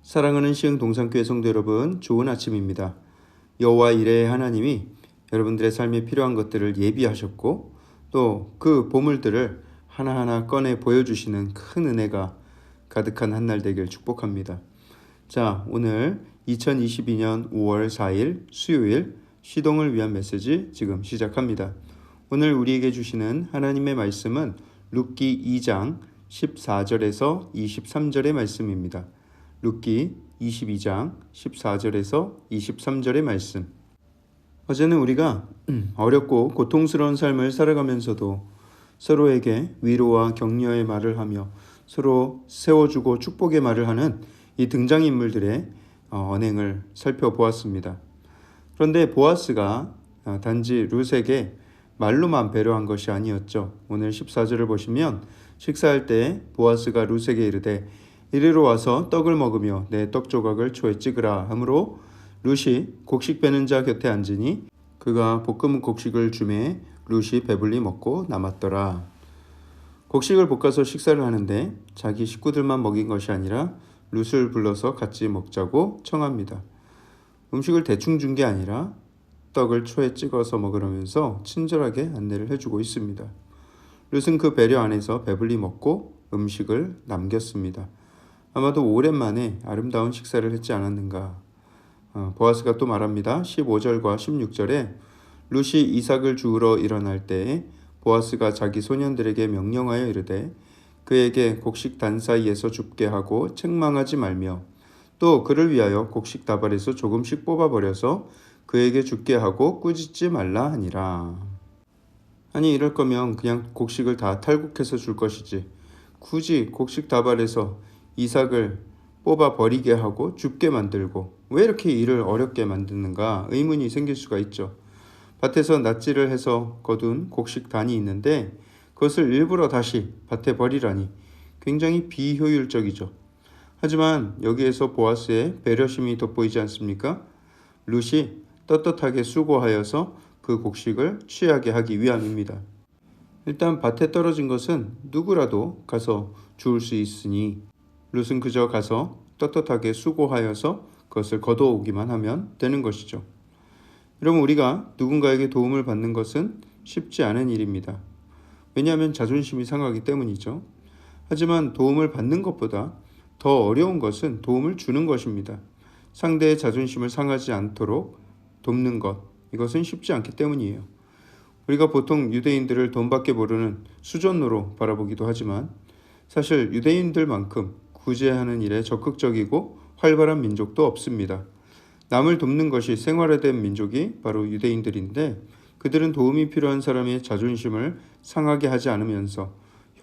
사랑하는 시흥 동산교회 성도 여러분, 좋은 아침입니다. 여호와 이레의 하나님이 여러분들의 삶에 필요한 것들을 예비하셨고 또 그 보물들을 하나하나 꺼내 보여주시는 큰 은혜가 가득한 한 날 되길 축복합니다. 자, 오늘 2022년 5월 4일 수요일 시동을 위한 메시지 지금 시작합니다. 오늘 우리에게 주시는 하나님의 말씀은 룻기 2장 14절에서 23절의 말씀입니다. 룻기 22장 14절에서 23절의 말씀. 어제는 우리가 어렵고 고통스러운 삶을 살아가면서도 서로에게 위로와 격려의 말을 하며 서로 세워주고 축복의 말을 하는 이 등장인물들의 언행을 살펴보았습니다. 그런데 보아스가 단지 룻에게 말로만 배려한 것이 아니었죠. 오늘 14절을 보시면 식사할 때 보아스가 룻에게 이르되 이리로 와서 떡을 먹으며 내 떡 조각을 초에 찍으라 하므로 룻이 곡식 베는 자 곁에 앉으니 그가 볶은 곡식을 주매 룻이 배불리 먹고 남았더라. 곡식을 볶아서 식사를 하는데 자기 식구들만 먹인 것이 아니라 룻을 불러서 같이 먹자고 청합니다. 음식을 대충 준 게 아니라 떡을 초에 찍어서 먹으라면서 친절하게 안내를 해주고 있습니다. 룻은 그 배려 안에서 배불리 먹고 음식을 남겼습니다. 아마도 오랜만에 아름다운 식사를 했지 않았는가. 보아스가 또 말합니다. 15절과 16절에 룻이 이삭을 주우러 일어날 때 보아스가 자기 소년들에게 명령하여 이르되 그에게 곡식 단 사이에서 줍게 하고 책망하지 말며 또 그를 위하여 곡식 다발에서 조금씩 뽑아버려서 그에게 줍게 하고 꾸짖지 말라 하니라. 아니 이럴 거면 그냥 곡식을 다 탈곡해서 줄 것이지 굳이 곡식 다발에서 이삭을 뽑아 버리게 하고 줍게 만들고 왜 이렇게 일을 어렵게 만드는가 의문이 생길 수가 있죠. 밭에서 낫지를 해서 거둔 곡식 단이 있는데 그것을 일부러 다시 밭에 버리라니 굉장히 비효율적이죠. 하지만 여기에서 보아스의 배려심이 돋보이지 않습니까? 룻이 떳떳하게 수고하여서 그 곡식을 취하게 하기 위함입니다. 일단 밭에 떨어진 것은 누구라도 가서 주울 수 있으니 룻은 그저 가서 떳떳하게 수고하여서 그것을 거둬오기만 하면 되는 것이죠. 여러분, 우리가 누군가에게 도움을 받는 것은 쉽지 않은 일입니다. 왜냐하면 자존심이 상하기 때문이죠. 하지만 도움을 받는 것보다 더 어려운 것은 도움을 주는 것입니다. 상대의 자존심을 상하지 않도록 돕는 것, 이것은 쉽지 않기 때문이에요. 우리가 보통 유대인들을 돈밖에 모르는 수전노로 바라보기도 하지만 사실 유대인들만큼 구제하는 일에 적극적이고 활발한 민족도 없습니다. 남을 돕는 것이 생활화된 민족이 바로 유대인들인데 그들은 도움이 필요한 사람의 자존심을 상하게 하지 않으면서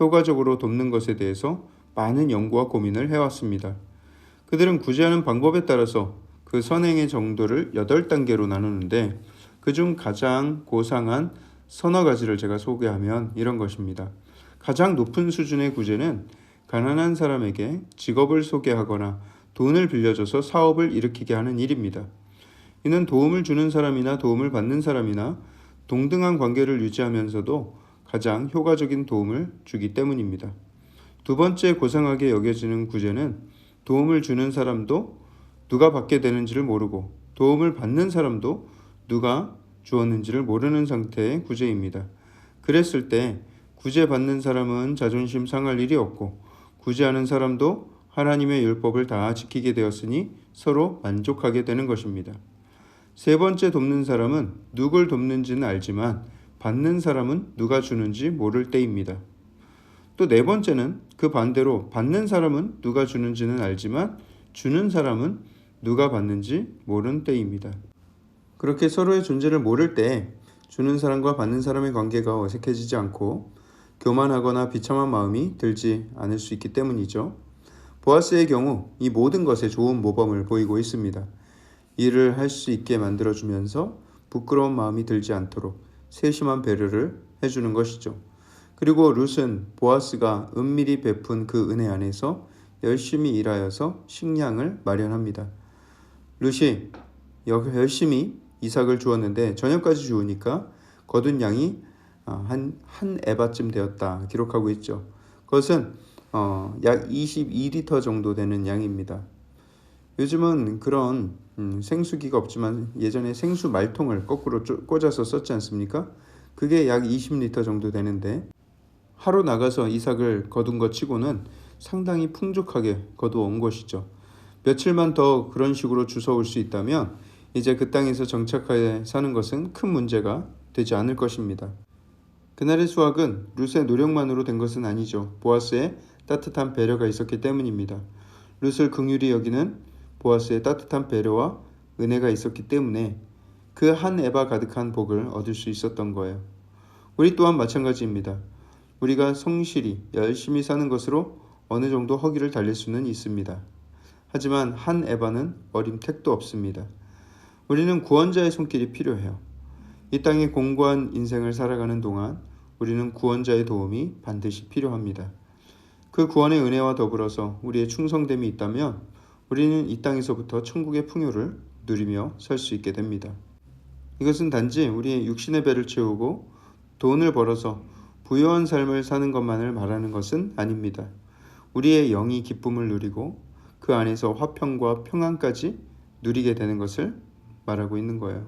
효과적으로 돕는 것에 대해서 많은 연구와 고민을 해왔습니다. 그들은 구제하는 방법에 따라서 그 선행의 정도를 8단계로 나누는데 그중 가장 고상한 서너 가지를 제가 소개하면 이런 것입니다. 가장 높은 수준의 구제는 가난한 사람에게 직업을 소개하거나 돈을 빌려줘서 사업을 일으키게 하는 일입니다. 이는 도움을 주는 사람이나 도움을 받는 사람이나 동등한 관계를 유지하면서도 가장 효과적인 도움을 주기 때문입니다. 두 번째 고상하게 여겨지는 구제는 도움을 주는 사람도 누가 받게 되는지를 모르고 도움을 받는 사람도 누가 주었는지를 모르는 상태의 구제입니다. 그랬을 때 구제받는 사람은 자존심 상할 일이 없고 구제하는 사람도 하나님의 율법을 다 지키게 되었으니 서로 만족하게 되는 것입니다. 세 번째 돕는 사람은 누굴 돕는지는 알지만 받는 사람은 누가 주는지 모를 때입니다. 또 네 번째는 그 반대로 받는 사람은 누가 주는지는 알지만 주는 사람은 누가 받는지 모르는 때입니다. 그렇게 서로의 존재를 모를 때 주는 사람과 받는 사람의 관계가 어색해지지 않고 교만하거나 비참한 마음이 들지 않을 수 있기 때문이죠. 보아스의 경우 이 모든 것에 좋은 모범을 보이고 있습니다. 일을 할 수 있게 만들어주면서 부끄러운 마음이 들지 않도록 세심한 배려를 해주는 것이죠. 그리고 룻은 보아스가 은밀히 베푼 그 은혜 안에서 열심히 일하여서 식량을 마련합니다. 룻이 열심히 이삭을 주었는데 저녁까지 주우니까 거둔 양이 한 에바쯤 되었다 기록하고 있죠. 그것은 약 22리터 정도 되는 양입니다. 요즘은 그런 생수기가 없지만 예전에 생수 말통을 거꾸로 꽂아서 썼지 않습니까? 그게 약 20리터 정도 되는데 하루 나가서 이삭을 거둔 것 치고는 상당히 풍족하게 거두어 온 것이죠. 며칠만 더 그런 식으로 주워올 수 있다면 이제 그 땅에서 정착하여 사는 것은 큰 문제가 되지 않을 것입니다. 그날의 수확은 룻의 노력만으로 된 것은 아니죠. 보아스의 따뜻한 배려가 있었기 때문입니다. 룻을 긍휼히 여기는 보아스의 따뜻한 배려와 은혜가 있었기 때문에 그 한 에바 가득한 복을 얻을 수 있었던 거예요. 우리 또한 마찬가지입니다. 우리가 성실히 열심히 사는 것으로 어느 정도 허기를 달랠 수는 있습니다. 하지만 한 에바는 어림 택도 없습니다. 우리는 구원자의 손길이 필요해요. 이 땅에 공고한 인생을 살아가는 동안 우리는 구원자의 도움이 반드시 필요합니다. 그 구원의 은혜와 더불어서 우리의 충성됨이 있다면 우리는 이 땅에서부터 천국의 풍요를 누리며 살 수 있게 됩니다. 이것은 단지 우리의 육신의 배를 채우고 돈을 벌어서 부유한 삶을 사는 것만을 말하는 것은 아닙니다. 우리의 영이 기쁨을 누리고 그 안에서 화평과 평안까지 누리게 되는 것을 말하고 있는 거예요.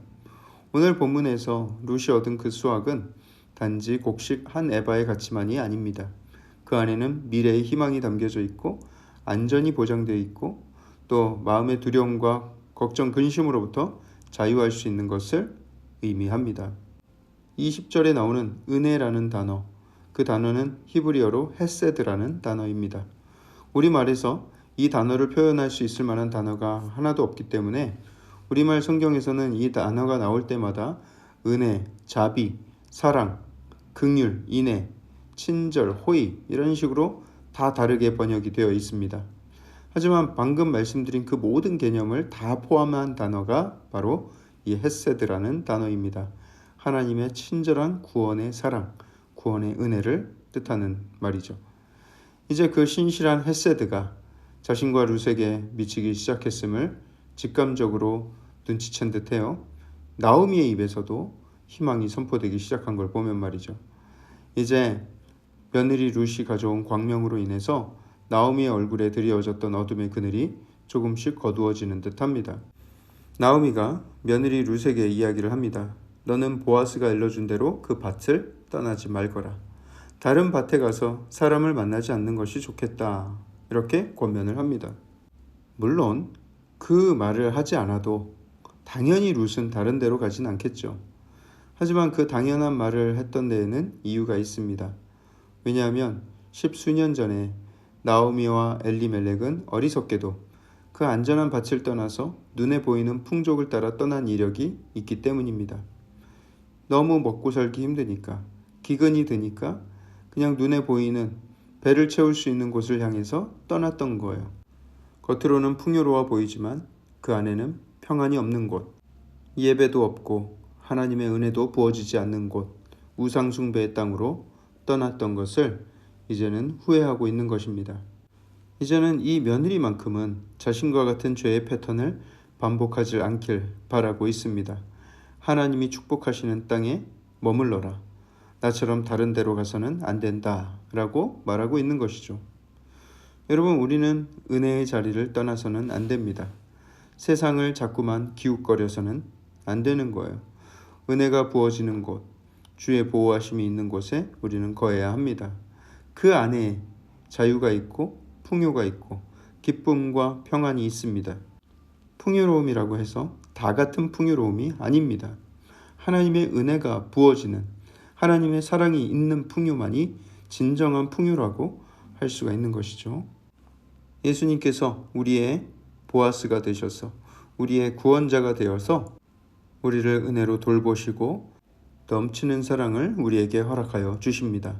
오늘 본문에서 룻이 얻은 그 수확은 단지 곡식 한 에바의 가치만이 아닙니다. 그 안에는 미래의 희망이 담겨져 있고 안전이 보장되어 있고 또 마음의 두려움과 걱정, 근심으로부터 자유할 수 있는 것을 의미합니다. 20절에 나오는 은혜라는 단어, 그 단어는 히브리어로 헤세드라는 단어입니다. 우리말에서 이 단어를 표현할 수 있을 만한 단어가 하나도 없기 때문에 우리말 성경에서는 이 단어가 나올 때마다 은혜, 자비, 사랑, 긍휼, 인애, 친절, 호의 이런 식으로 다 다르게 번역이 되어 있습니다. 하지만 방금 말씀드린 그 모든 개념을 다 포함한 단어가 바로 이 헤세드라는 단어입니다. 하나님의 친절한 구원의 사랑, 구원의 은혜를 뜻하는 말이죠. 이제 그 신실한 헤세드가 자신과 룻에게 미치기 시작했음을 직감적으로 눈치챈 듯해요. 나오미의 입에서도 희망이 선포되기 시작한 걸 보면 말이죠. 이제 며느리 룻이 가져온 광명으로 인해서 나오미의 얼굴에 드리워졌던 어둠의 그늘이 조금씩 거두어지는 듯합니다. 나오미가 며느리 룻에게 이야기를 합니다. 너는 보아스가 일러준 대로 그 밭을 떠나지 말거라. 다른 밭에 가서 사람을 만나지 않는 것이 좋겠다. 이렇게 권면을 합니다. 물론 그 말을 하지 않아도 당연히 룻은 다른 데로 가진 않겠죠. 하지만 그 당연한 말을 했던 데에는 이유가 있습니다. 왜냐하면 십수년 전에 나오미와 엘리멜렉은 어리석게도 그 안전한 밭을 떠나서 눈에 보이는 풍족을 따라 떠난 이력이 있기 때문입니다. 너무 먹고 살기 힘드니까, 기근이 드니까 그냥 눈에 보이는 배를 채울 수 있는 곳을 향해서 떠났던 거예요. 겉으로는 풍요로워 보이지만 그 안에는 평안이 없는 곳, 예배도 없고 하나님의 은혜도 부어지지 않는 곳, 우상 숭배의 땅으로 떠났던 것을 이제는 후회하고 있는 것입니다. 이제는 이 며느리만큼은 자신과 같은 죄의 패턴을 반복하지 않길 바라고 있습니다. 하나님이 축복하시는 땅에 머물러라. 나처럼 다른 데로 가서는 안 된다. 라고 말하고 있는 것이죠. 여러분, 우리는 은혜의 자리를 떠나서는 안 됩니다. 세상을 자꾸만 기웃거려서는 안 되는 거예요. 은혜가 부어지는 곳, 주의 보호하심이 있는 곳에 우리는 거해야 합니다. 그 안에 자유가 있고 풍요가 있고 기쁨과 평안이 있습니다. 풍요로움이라고 해서 다 같은 풍요로움이 아닙니다. 하나님의 은혜가 부어지는, 하나님의 사랑이 있는 풍요만이 진정한 풍요라고 할 수가 있는 것이죠. 예수님께서 우리의 보아스가 되셔서 우리의 구원자가 되어서 우리를 은혜로 돌보시고 넘치는 사랑을 우리에게 허락하여 주십니다.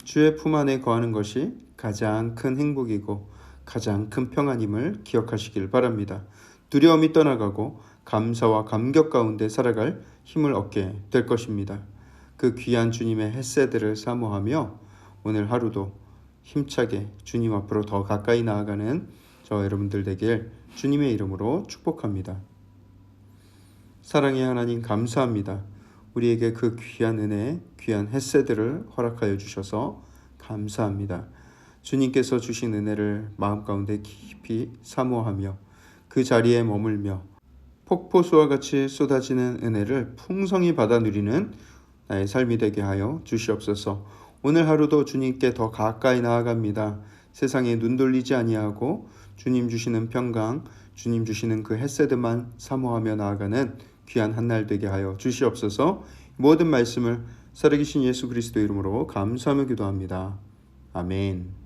주의 품 안에 거하는 것이 가장 큰 행복이고 가장 큰 평안임을 기억하시길 바랍니다. 두려움이 떠나가고 감사와 감격 가운데 살아갈 힘을 얻게 될 것입니다. 그 귀한 주님의 헤세드를 사모하며 오늘 하루도 힘차게 주님 앞으로 더 가까이 나아가는 저 여러분들 되길 주님의 이름으로 축복합니다. 사랑의 하나님 감사합니다. 우리에게 그 귀한 은혜, 귀한 헤세드를 허락하여 주셔서 감사합니다. 주님께서 주신 은혜를 마음 가운데 깊이 사모하며 그 자리에 머물며 폭포수와 같이 쏟아지는 은혜를 풍성히 받아 누리는 나의 삶이 되게 하여 주시옵소서. 오늘 하루도 주님께 더 가까이 나아갑니다. 세상에 눈 돌리지 아니하고 주님 주시는 평강, 주님 주시는 그 헷세드만 사모하며 나아가는 귀한 한 날 되게 하여 주시옵소서. 모든 말씀을 살아계신 예수 그리스도 이름으로 감사하며 기도합니다. 아멘.